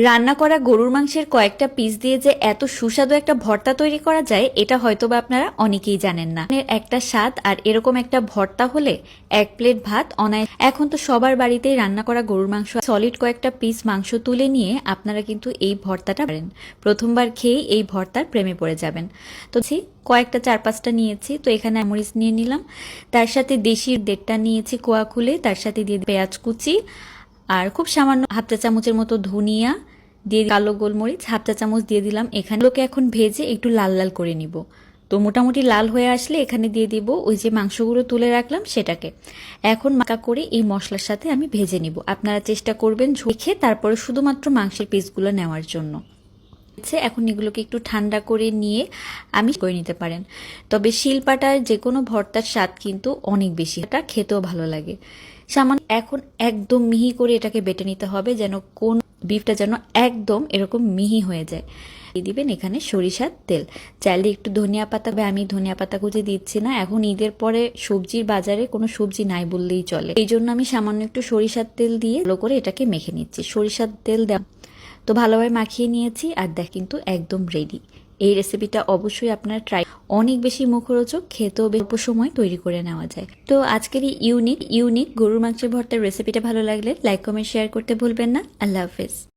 রান্না করা গরুর মাংসের কয়েকটা পিস দিয়ে যে এত সুস্বাদু একটা ভর্তা তৈরি করা যায় এটা হয়তোবা আপনারা অনেকেই জানেন না। একটা স্বাদ আর এরকম একটা ভর্তা হলে এক প্লেট ভাত অনায়াসে। এখন তো সবার বাড়িতেই রান্না করা গরুর মাংস, সলিড কয়েকটা পিস মাংস তুলে নিয়ে আপনারা কিন্তু এই ভর্তাটা পারেন। প্রথমবার খেয়েই এই ভর্তার প্রেমে পড়ে যাবেন। তো কয়েকটা 4-5টা নিয়েছি, তো এখানে মরিচ নিয়ে নিলাম, তার সাথে দেশির 1.5টা নিয়েছি কোয়া খুলে, তার সাথে দিয়ে পেঁয়াজ কুচি আর খুব সামান্য হাফ চা চামচের মতো ধনিয়া দিয়ে, কালো গোলমরিচ হাফ চা চামচ দিয়ে দিলাম। এখানে লোকে এখন ভেজে একটু লাল লাল করে নিব। তো মোটামুটি লাল হয়ে আসলে এখানে দিয়ে দিব ওই যে মাংসগুলো তুলে রাখলাম সেটাকে। এখন মাখা করে এই মশলার সাথে আমি ভেজে নিব। আপনারা চেষ্টা করবেন ঝুঁকে তারপরে শুধুমাত্র মাংসের পিসগুলো নেওয়ার জন্য। এখন এগুলোকে একটু ঠান্ডা করে নিয়ে আমি করে নিতে পারেন। তবে শিলপাটার যে কোনো ভর্তার স্বাদ কিন্তু অনেক বেশি, এটা খেতেও ভালো লাগে। সামান্য এখন একদম মিহি করে এটাকে বেটে নিতে হবে, যেন কোন বিফটা যেন একদম এরকম মিহি হয়ে যায়। দিয়ে দিবেন এখানে সরিষার তেল, চাইলে একটু ধনিয়া পাতা, আমি ধনিয়া পাতা কুচি দিচ্ছি না। এখন ঈদের পরে সবজির বাজারে কোনো সবজি নাই বললেই চলে, এই জন্য আমি সামান্য একটু সরিষার তেল দিয়ে ভালো করে এটাকে মেখে নিচ্ছি। সরিষার তেল দেওয়া তো ভালোভাবে মাখিয়ে নিয়েছি, আর দেখ কিন্তু একদম রেডি। এই রেসিপিটা অবশ্যই আপনারা ট্রাই, অনেক বেশি মুখরোচক, খেতেও অল্প সময় তৈরি করে নেওয়া যায়। তো আজকের এই ইউনিক গরুর মাংসের ভর্তার রেসিপিটা ভালো লাগলে লাইক কমেন্ট শেয়ার করতে ভুলবেন না। আল্লাহ হাফেজ।